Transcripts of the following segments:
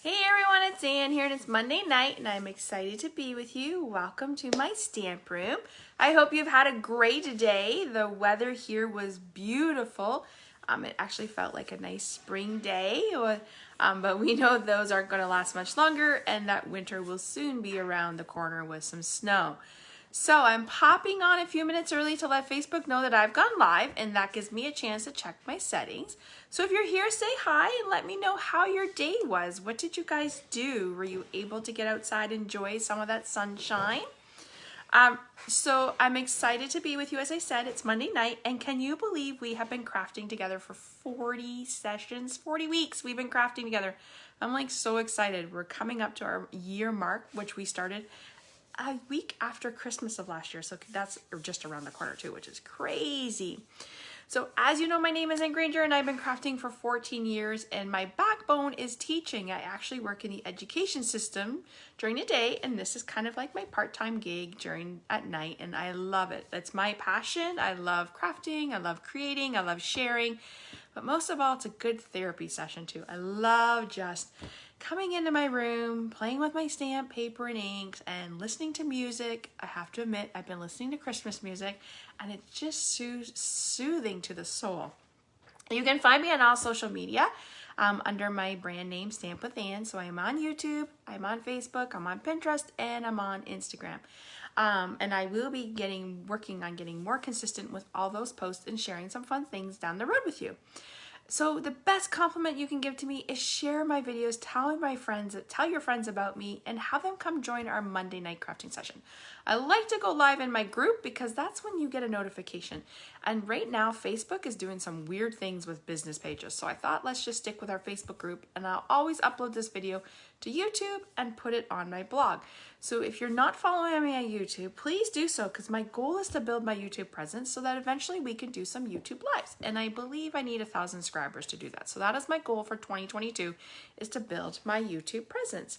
Hey everyone, it's Ann here and it's Monday night and I'm excited to be with you. Welcome to my stamp room. I hope you've had a great day. The weather here was beautiful. It actually felt like a nice spring day, but we know those aren't going to last much longer and that winter will soon be around the corner with some snow. So I'm popping on a few minutes early to let Facebook know that I've gone live, and that gives me a chance to check my settings. So if you're here, say hi and let me know how your day was. What did you guys do? Were you able to get outside and enjoy some of that sunshine? So I'm excited to be with you. As I said, it's Monday night, and can you believe we have been crafting together for 40 sessions, 40 weeks we've been crafting together. I'm like so excited. We're coming up to our year mark, which we started a week after Christmas of last year. So that's just around the corner too, which is crazy. So as you know, my name is Ann Granger and I've been crafting for 14 years and my backbone is teaching. I actually work in the education system during the day and this is kind of like my part-time gig at night, and I love it. That's my passion. I love crafting, I love creating, I love sharing, but most of all, it's a good therapy session too. I love just coming into my room, playing with my stamp, paper, and inks, and listening to music. I have to admit, I've been listening to Christmas music, and it's just soothing to the soul. You can find me on all social media under my brand name, Stamp with Ann. So I'm on YouTube, I'm on Facebook, I'm on Pinterest, and I'm on Instagram. And I will be working on getting more consistent with all those posts and sharing some fun things down the road with you. So the best compliment you can give to me is share my videos, tell your friends about me, and have them come join our Monday night crafting session. I like to go live in my group because that's when you get a notification. And right now, Facebook is doing some weird things with business pages. So I thought let's just stick with our Facebook group, and I'll always upload this video to YouTube and put it on my blog. So if you're not following me on YouTube, please do so, because my goal is to build my YouTube presence so that eventually we can do some YouTube lives. And I believe I need 1,000 subscribers to do that. So that is my goal for 2022, is to build my YouTube presence.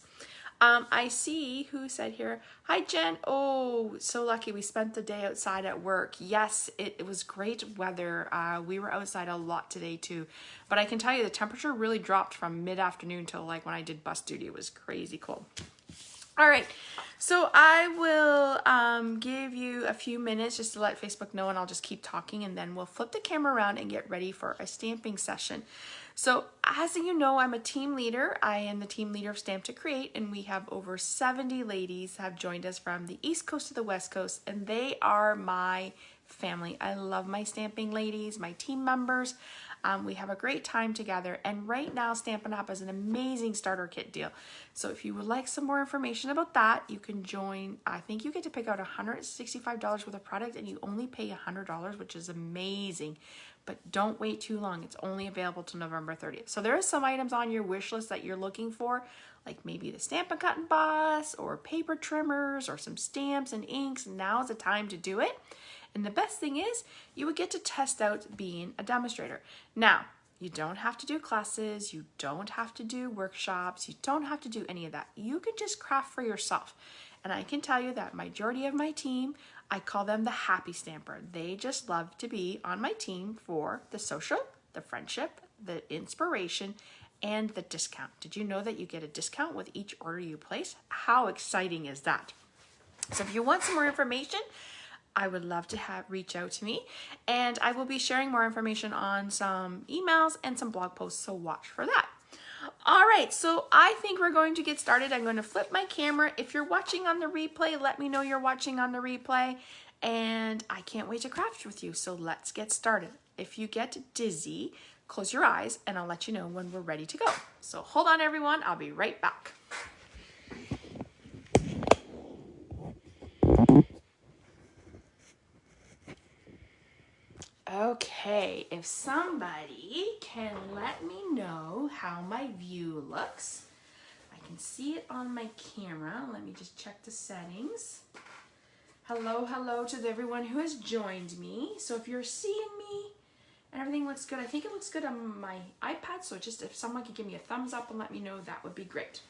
I see who said here, hi Jen. Oh, so lucky we spent the day outside at work. Yes, it was great weather. We were outside a lot today too, but I can tell you the temperature really dropped from mid-afternoon till like when I did bus duty. It was crazy cold. All right, so I will give you a few minutes just to let Facebook know, and I'll just keep talking, and then we'll flip the camera around and get ready for a stamping session. So as you know, I'm a team leader. I am the team leader of Stamp to Create, and we have over 70 ladies have joined us from the East Coast to the West Coast, and they are my family. I love my stamping ladies, my team members. We have a great time together, and right now Stampin' Up! Is an amazing starter kit deal. So if you would like some more information about that, you can join. I think you get to pick out $165 worth of product and you only pay $100, which is amazing. But don't wait too long. It's only available till November 30th. So there are some items on your wish list that you're looking for, like maybe the Stampin' Cut and Emboss or paper trimmers or some stamps and inks. Now is the time to do it. And the best thing is you would get to test out being a demonstrator. Now, you don't have to do classes, you don't have to do workshops, you don't have to do any of that. You can just craft for yourself. And I can tell you that majority of my team, I call them the happy stamper. They just love to be on my team for the social, the friendship, the inspiration, and the discount. Did you know that you get a discount with each order you place? How exciting is that? So if you want some more information, I would love to reach out to me, and I will be sharing more information on some emails and some blog posts, so watch for that. All right, so I think we're going to get started. I'm going to flip my camera. If you're watching on the replay, let me know you're watching on the replay, and I can't wait to craft with you, so let's get started. If you get dizzy, close your eyes, and I'll let you know when we're ready to go. So hold on, everyone. I'll be right back. Okay, if somebody can let me know how my view looks. I can see it on my camera. Let me just check the settings. Hello to everyone who has joined me. So if you're seeing me and everything looks good, I think it looks good on my iPad. So just if someone could give me a thumbs up and let me know, that would be great.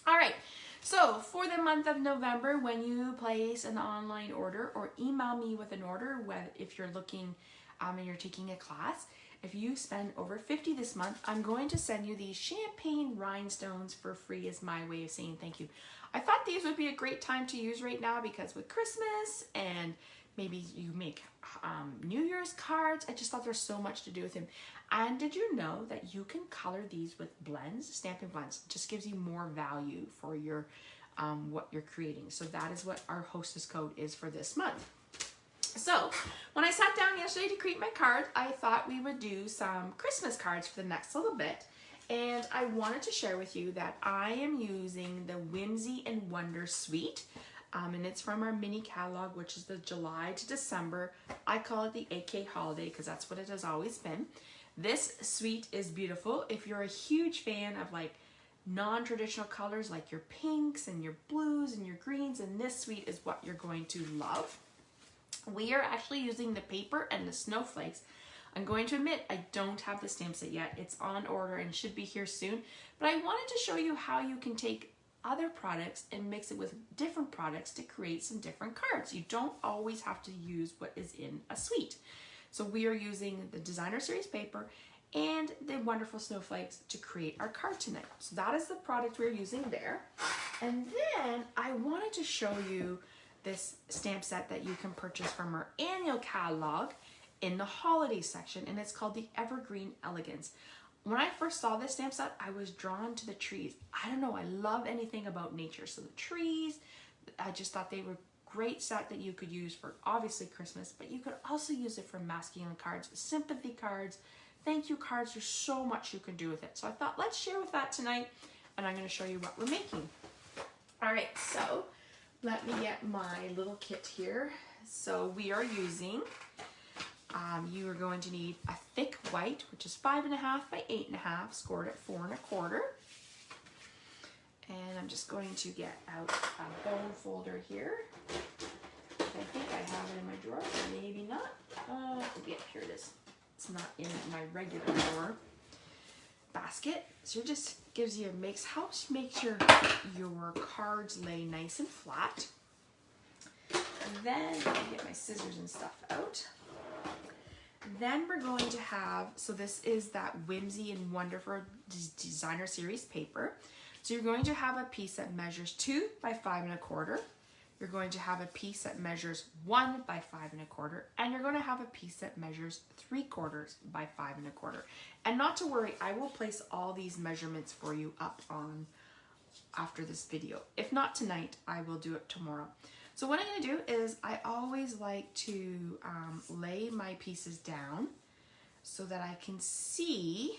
All right. So for the month of November, when you place an online order or email me with an order, if you're looking and you're taking a class, if you spend over $50 this month, I'm going to send you these champagne rhinestones for free as my way of saying thank you. I thought these would be a great time to use right now because with Christmas and maybe you make New Year's cards, I just thought there's so much to do with them. And did you know that you can color these with blends, stamping blends? It just gives you more value for your what you're creating. So that is what our hostess code is for this month. So when I sat down yesterday to create my card, I thought we would do some Christmas cards for the next little bit. And I wanted to share with you that I am using the Whimsy and Wonder suite. And it's from our mini catalog, which is the July to December. I call it the AK holiday because that's what it has always been. This suite is beautiful. If you're a huge fan of like non-traditional colors like your pinks and your blues and your greens, and this suite is what you're going to love. We are actually using the paper and the snowflakes. I'm going to admit I don't have the stamp set yet. It's on order and should be here soon. But I wanted to show you how you can take other products and mix it with different products to create some different cards. You don't always have to use what is in a suite. So we are using the Designer Series paper and the wonderful snowflakes to create our card tonight. So that is the product we're using there. And then I wanted to show you this stamp set that you can purchase from our annual catalog in the holiday section, and it's called the Evergreen Elegance. When I first saw this stamp set, I was drawn to the trees. I don't know, I love anything about nature. So the trees, I just thought they were great set that you could use for obviously Christmas, but you could also use it for masking cards, sympathy cards, thank you cards. There's so much you can do with it. So I thought let's share with that tonight, and I'm going to show you what we're making. All right, so let me get my little kit here. So we are using, you are going to need a thick white, which is 5.5 by 8.5, scored at 4 1/4. And I'm just going to get out a bone folder here. I think I have it in my drawer, maybe not. Yeah, here it is. It's not in my regular drawer basket. So it just gives you helps make your cards lay nice and flat. And then let me get my scissors and stuff out. Then we're going to have, so this is that Whimsy and Wonder for Designer Series paper. So you're going to have a piece that measures 2 by 5 1/4. You're going to have a piece that measures 1 by 5 1/4, and you're going to have a piece that measures 3/4 by 5 1/4. And not to worry, I will place all these measurements for you up on after this video. If not tonight, I will do it tomorrow. So what I'm going to do is I always like to lay my pieces down so that I can see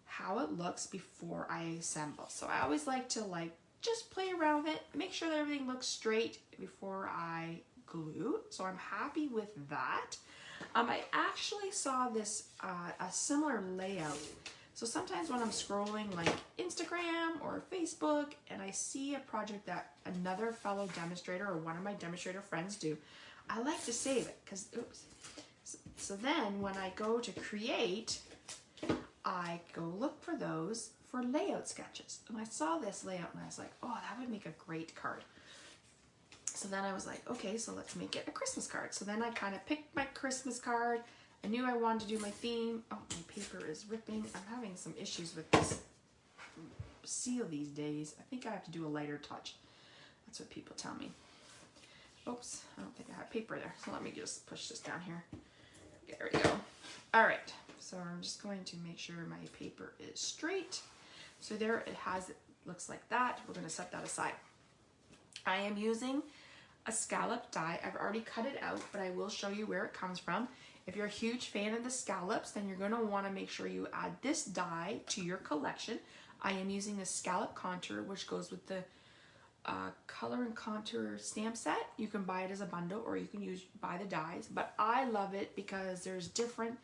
how it looks before I assemble. So I always like to just play around with it, make sure that everything looks straight before I glue. So I'm happy with that. I actually saw this, a similar layout. So sometimes when I'm scrolling like Instagram or Facebook and I see a project that another fellow demonstrator or one of my demonstrator friends do, I like to save it because, oops. So then when I go to create, I go look for those for layout sketches. And I saw this layout and I was like, oh, that would make a great card. So then I was like, okay, so let's make it a Christmas card. So then I kind of picked my Christmas card. I knew I wanted to do my theme. Oh, my paper is ripping. I'm having some issues with this seal these days. I think I have to do a lighter touch. That's what people tell me. Oops, I don't think I have paper there. So let me just push this down here. There we go. All right, so I'm just going to make sure my paper is straight. So there it looks like that. We're going to set that aside. I am using a scallop die. I've already cut it out, but I will show you where it comes from. If you're a huge fan of the scallops, then you're going to want to make sure you add this die to your collection. I am using the scallop contour, which goes with the color and contour stamp set. You can buy it as a bundle or you can buy the dies, but I love it because there's different,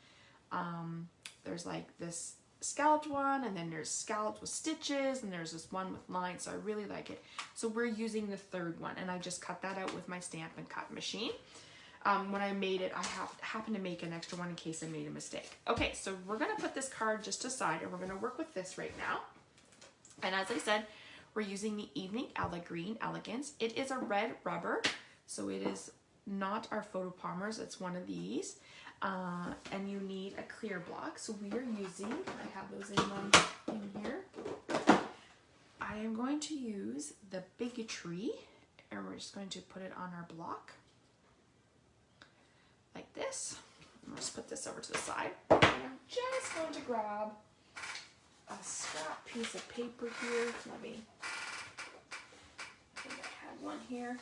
there's like this scalloped one, and then there's scalloped with stitches, and there's this one with lines, so I really like it. So we're using the third one, and I just cut that out with my stamp and cut machine. When I made it, I happened to make an extra one in case I made a mistake. Okay, so we're gonna put this card just aside, and we're gonna work with this right now. And as I said, we're using the Evergreen Elegance. It is a red rubber, so it is not our photopolymer, it's one of these. And you need a clear block. So we are using, I have those in here. I am going to use the Big Tree, and we're just going to put it on our block like this. I'll just put this over to the side. And I'm just going to grab a scrap piece of paper here. Let me, I think I had one here.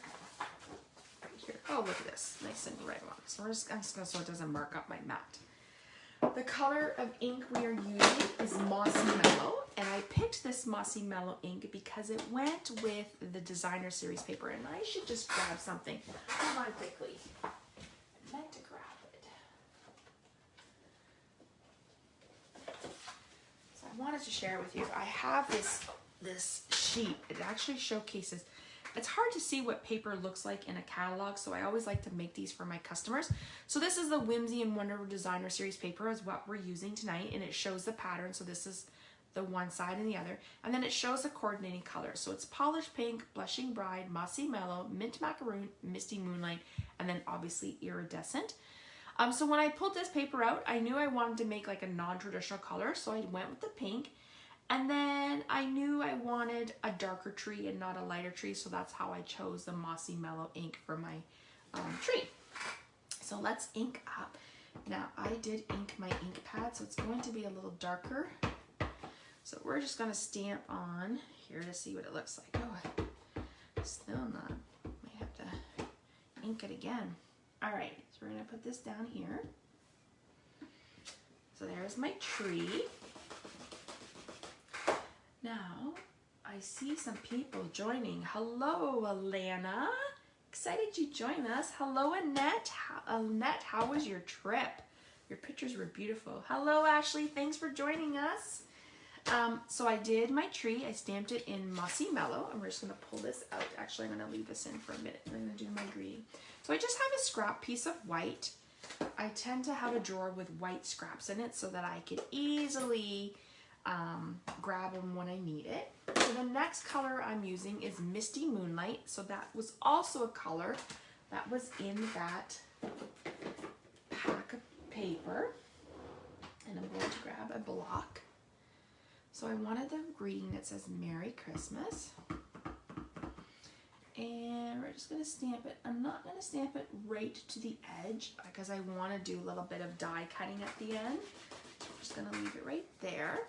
Right here. Oh, look at this. Nice and red one. So I'm just going so it doesn't mark up my mat. The color of ink we are using is Mossy Mellow, and I picked this Mossy Mellow ink because it went with the designer series paper, and I should just grab something. Hold on quickly. I meant to grab it. So I wanted to share with you. I have this sheet. It actually showcases. It's hard to see what paper looks like in a catalog, so I always like to make these for my customers. So this is the Whimsy and Wonder Designer Series paper is what we're using tonight, and it shows the pattern. So this is the one side and the other. And then it shows the coordinating colors. So it's Polished Pink, Blushing Bride, Mossy Mellow, Mint Macaroon, Misty Moonlight, and then obviously Iridescent. So when I pulled this paper out, I knew I wanted to make like a non-traditional color, so I went with the pink. And then I knew I wanted a darker tree and not a lighter tree, so that's how I chose the Mossy Mellow ink for my tree. So let's ink up. Now I did ink my ink pad, so it's going to be a little darker. So we're just going to stamp on here to see what it looks like. Oh, still not. Might have to ink it again. All right, so we're going to put this down here. So there's my tree. Now, I see some people joining. Hello, Alana. Excited you joined us. Hello, Annette. Annette, how was your trip? Your pictures were beautiful. Hello, Ashley. Thanks for joining us. So I did my tree. I stamped it in Mossy Mellow, and we're just going to pull this out. Actually, I'm going to leave this in for a minute. I'm going to do my greeting. So I just have a scrap piece of white. I tend to have a drawer with white scraps in it so that I could easily grab them when I need it. So the next color I'm using is Misty Moonlight. So that was also a color that was in that pack of paper. And I'm going to grab a block. So I wanted the greeting that says Merry Christmas. And we're just going to stamp it. I'm not going to stamp it right to the edge because I want to do a little bit of die cutting at the end. I'm just going to leave it right there.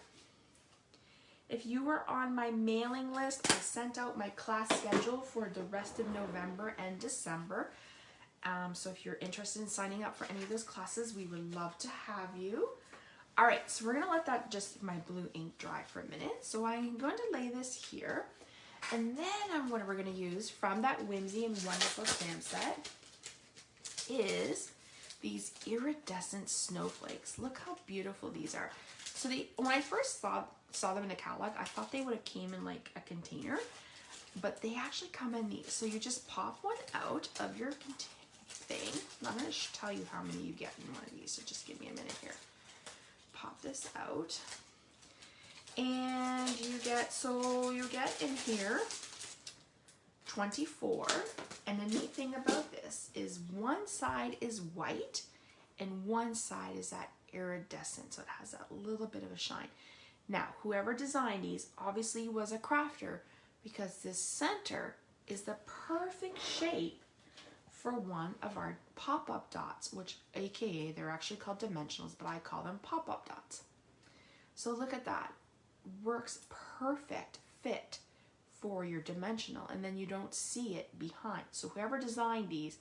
If you were on my mailing list, I sent out my class schedule for the rest of November and December. So if you're interested in signing up for any of those classes, we would love to have you. All right, so we're gonna let that just my blue ink dry for a minute. So I'm going to lay this here. And then what we're gonna use from that Whimsy and Wonderful stamp set is these Iridescent Snowflakes. Look how beautiful these are. So when I first saw them in the catalog, I thought they would have came in like a container, but they actually come in these. So you just pop one out of your thing. I'm going to tell you how many you get in one of these, so just give me a minute here. Pop this out, and you get in here 24. And the neat thing about this is one side is white and one side is that iridescent, so it has that little bit of a shine. Now, whoever designed these obviously was a crafter, because this center is the perfect shape for one of our pop-up dots, which aka they're actually called dimensionals, but I call them pop-up dots. So look at that. Works perfect fit for your dimensional, and then you don't see it behind. So whoever designed these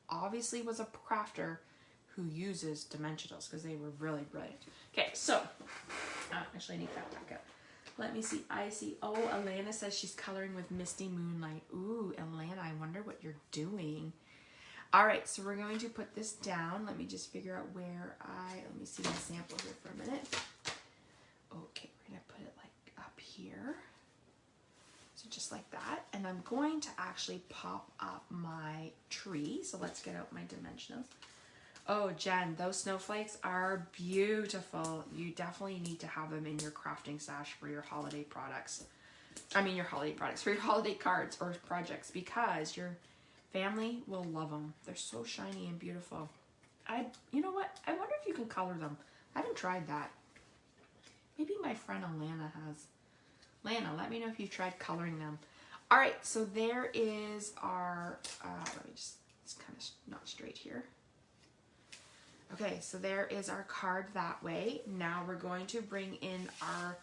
obviously was a crafter who uses dimensionals, because they were really brilliant. Okay, so actually I need that back up. Let me see. I see. Oh, Alana says she's coloring with Misty Moonlight. Ooh, Alana, I wonder what you're doing. All right, so we're going to put this down. Let me just figure out where let me see my sample here for a minute. Okay, we're gonna put it like up here. So just like that. And I'm going to actually pop up my tree. So let's get out my dimensionals. Oh, Jen, those snowflakes are beautiful. You definitely need to have them in your crafting stash for your holiday products. I mean, for your holiday cards or projects, because Family will love them. They're so shiny and beautiful. You know what? I wonder if you can color them. I haven't tried that. Maybe my friend Alana has. Lana, let me know if you've tried coloring them. All right, so there is our, let me just, it's kind of not straight here. Okay, so there is our card that way. Now we're going to bring in our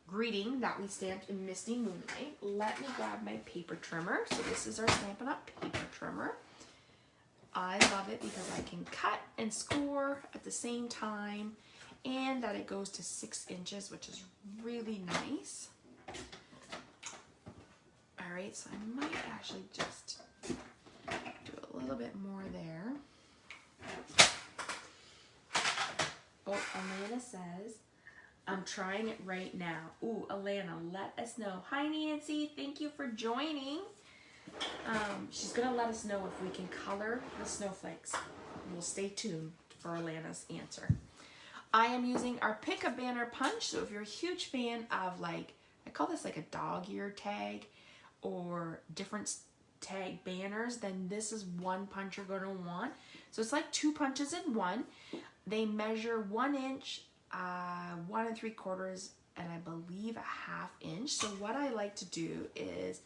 greeting that we stamped in Misty Moonlight. Let me grab my paper trimmer. So this is our Stampin' Up! Paper trimmer. I love it because I can cut and score at the same time, and that it goes to 6 inches, which is really nice. All right, so I might actually just do a little bit more there. Oh, Alana says, I'm trying it right now. Ooh, Alana, let us know. Hi, Nancy. Thank you for joining. She's going to let us know if we can color the snowflakes. We'll stay tuned for Alana's answer. I am using our Pick a Banner punch. So if you're a huge fan of, like, I call this like a dog ear tag or different tag banners, then this is one punch you're going to want. So it's like 2 punches in one. They measure 1 inch, 1 3/4, and I believe a 1/2 inch. So what I like to do is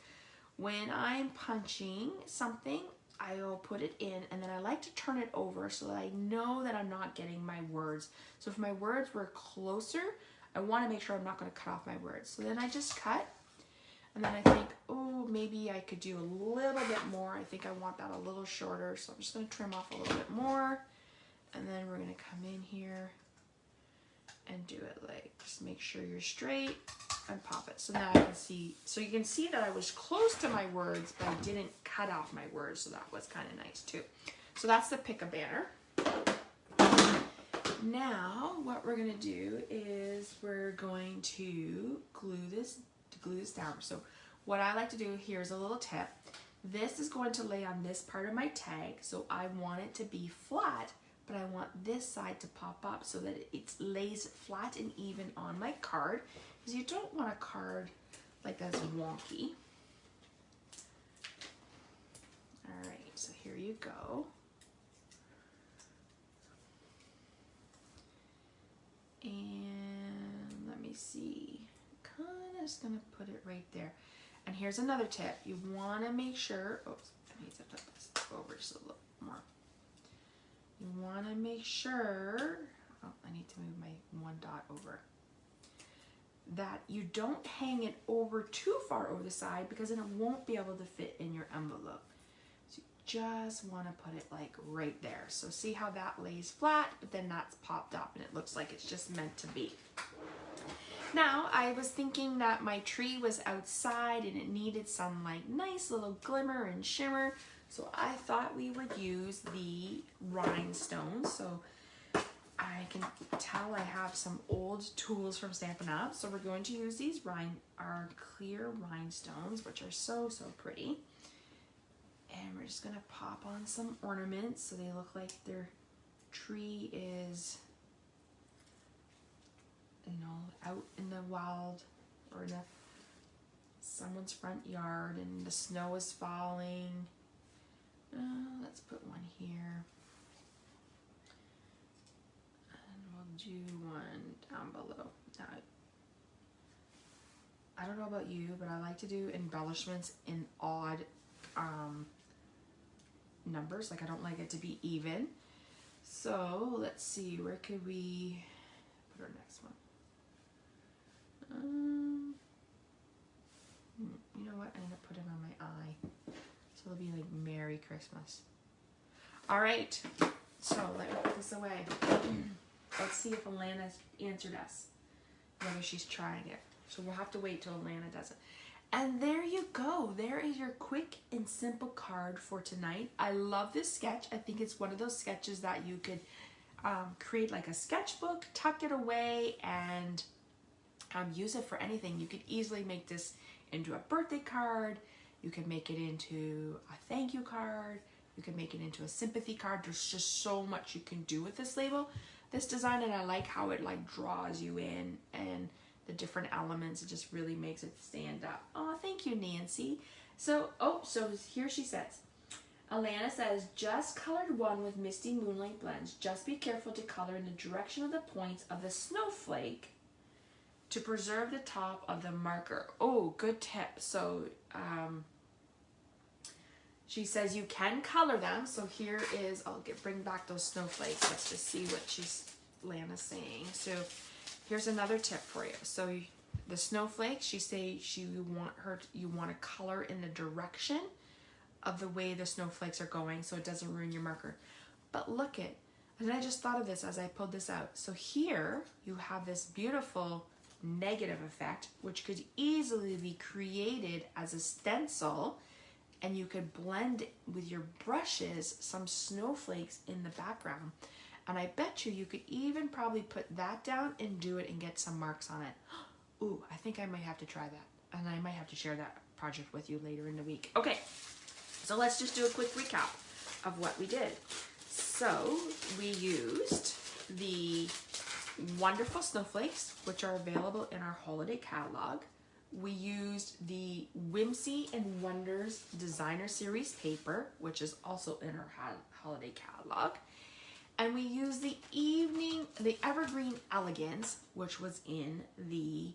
when I'm punching something, I'll put it in, and then I like to turn it over so that I know that I'm not getting my words. So if my words were closer, I want to make sure I'm not going to cut off my words. So then I just cut, and then I think, oh, maybe I could do a little bit more. I think I want that a little shorter, so I'm just going to trim off a little bit more. And then we're going to come in here and do it like, just make sure you're straight and pop it. So now I can see, so you can see that I was close to my words, but I didn't cut off my words, so that was kind of nice too. So that's the Pick a Banner. Now what we're going to do is we're going to glue this down. So what I like to do here is a little tip. This is going to lay on this part of my tag, so I want it to be flat, but I want this side to pop up so that it lays flat and even on my card, because you don't want a card like that's wonky. All right, so here you go. And let me see, kind of just gonna put it right there. And here's another tip. You wanna make sure, oops, I need to put this over just a little more. You want to make sure, oh, I need to move my 1 dot over, that you don't hang it over too far over the side, because then it won't be able to fit in your envelope. So you just want to put it like right there. So see how that lays flat, but then that's popped up and it looks like it's just meant to be. Now, I was thinking that my tree was outside and it needed some like nice little glimmer and shimmer. So I thought we would use the rhinestones. So I can tell I have some old tools from Stampin' Up. So we're going to use these our clear rhinestones, which are so, so pretty. And we're just gonna pop on some ornaments so they look like their tree is, you know, out in the wild or in someone's front yard and the snow is falling. Let's put one here. And we'll do one down below. Now, I don't know about you, but I like to do embellishments in odd numbers. Like, I don't like it to be even. So let's see, where could we put our next one? You know what? I'm gonna put it on my eye. So it'll be like Merry Christmas. All right, so let me put this away. Let's see if Alana answered us, whether she's trying it. So we'll have to wait till Alana does it. And there you go. There is your quick and simple card for tonight. I love this sketch. I think it's one of those sketches that you could create like a sketchbook, tuck it away, and use it for anything. You could easily make this into a birthday card. You can make it into a thank you card. You can make it into a sympathy card. There's just so much you can do with this label, this design, and I like how it like draws you in and the different elements. It just really makes it stand up. Oh, thank you, Nancy. So, so here she says, Alana says, just colored one with Misty Moonlight blends. Just be careful to color in the direction of the points of the snowflake to preserve the top of the marker. Oh, good tip. So she says you can color them. So here is, bring back those snowflakes. Let's just see what Lana's saying. So here's another tip for you. So the snowflakes, you want to color in the direction of the way the snowflakes are going so it doesn't ruin your marker. But look it, and I just thought of this as I pulled this out. So here you have this beautiful negative effect, which could easily be created as a stencil, and you could blend with your brushes some snowflakes in the background. And I bet you could even probably put that down and do it and get some marks on it. Ooh, I think I might have to try that. And I might have to share that project with you later in the week. Okay, so let's just do a quick recap of what we did. So we used the wonderful snowflakes, which are available in our holiday catalog. We used the Whimsy and Wonders Designer Series paper, which is also in our holiday catalog. And we used the Evergreen Elegance, which was in the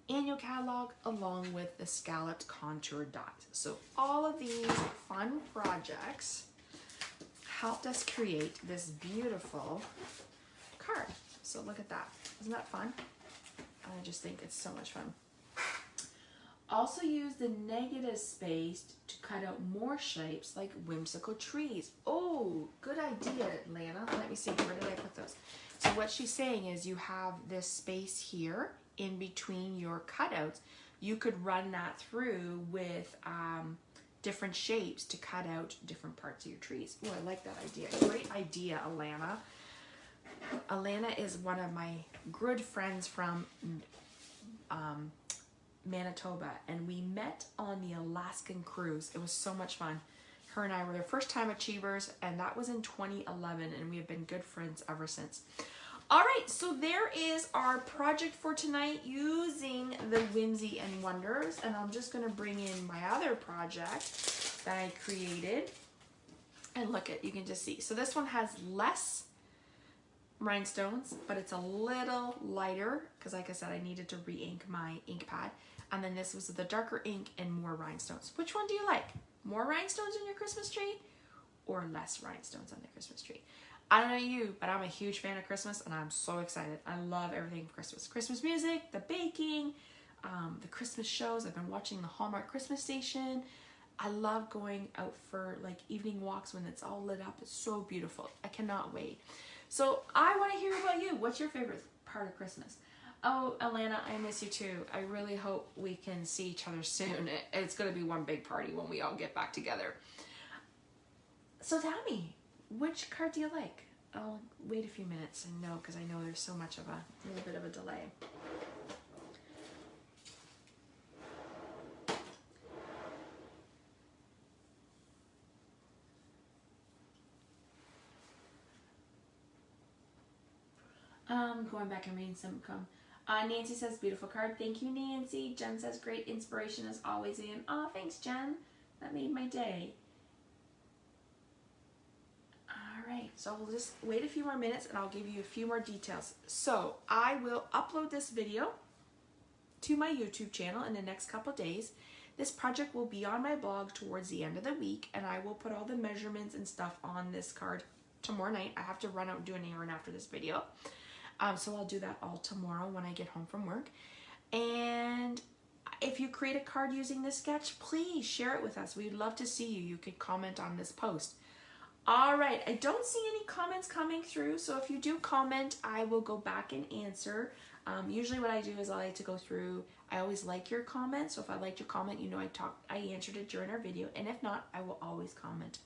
annual catalog, along with the scalloped contour dots. So all of these fun projects helped us create this beautiful card. So look at that. Isn't that fun? I just think it's so much fun. Also use the negative space to cut out more shapes like whimsical trees. Oh, good idea, Lana. Let me see, where did I put those? So what she's saying is you have this space here in between your cutouts. You could run that through with different shapes to cut out different parts of your trees. Oh, I like that idea. Great idea, Alana. Alana is one of my good friends from Manitoba, and we met on the Alaskan cruise. It was so much fun. Her and I were the first time achievers, and that was in 2011, and we have been good friends ever since. All right, so there is our project for tonight using the Whimsy and Wonders, and I'm just going to bring in my other project that I created, and look at, you can just see. So this one has less rhinestones, but it's a little lighter because, like I said, I needed to re-ink my ink pad. And then this was the darker ink and more rhinestones. Which one do you like? More rhinestones on your Christmas tree or less rhinestones on the Christmas tree? I don't know you, but I'm a huge fan of Christmas, and I'm so excited. I love everything for Christmas. Christmas music, the baking, the Christmas shows. I've been watching the Hallmark Christmas Station. I love going out for like evening walks when it's all lit up. It's so beautiful. I cannot wait. So I want to hear about you. What's your favorite part of Christmas? Oh, Alana, I miss you too. I really hope we can see each other soon. It's going to be one big party when we all get back together. So tell me, which card do you like? I'll wait a few minutes and know, because I know there's so much of a little bit of a delay. Going back and reading some. Nancy says, beautiful card. Thank you, Nancy. Jen says, great inspiration as always, Ian. Oh, thanks, Jen. That made my day. All right, so we'll just wait a few more minutes and I'll give you a few more details. So I will upload this video to my YouTube channel in the next couple days. This project will be on my blog towards the end of the week, and I will put all the measurements and stuff on this card tomorrow night. I have to run out and do an errand after this video. So I'll do that all tomorrow when I get home from work. And if you create a card using this sketch, please share it with us. We'd love to see you. You could comment on this post. All right, I don't see any comments coming through, so if you do comment, I will go back and answer. Usually what I do is I like to go through, I always like your comments, so if I liked your comment, you know I answered it during our video, and if not, I will always comment.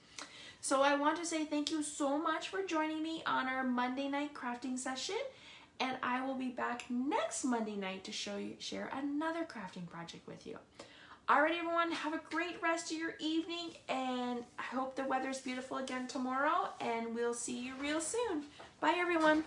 So I want to say thank you so much for joining me on our Monday night crafting session, and I will be back next Monday night to share another crafting project with you. All right, everyone, have a great rest of your evening, and I hope the weather's beautiful again tomorrow, and we'll see you real soon. Bye, everyone.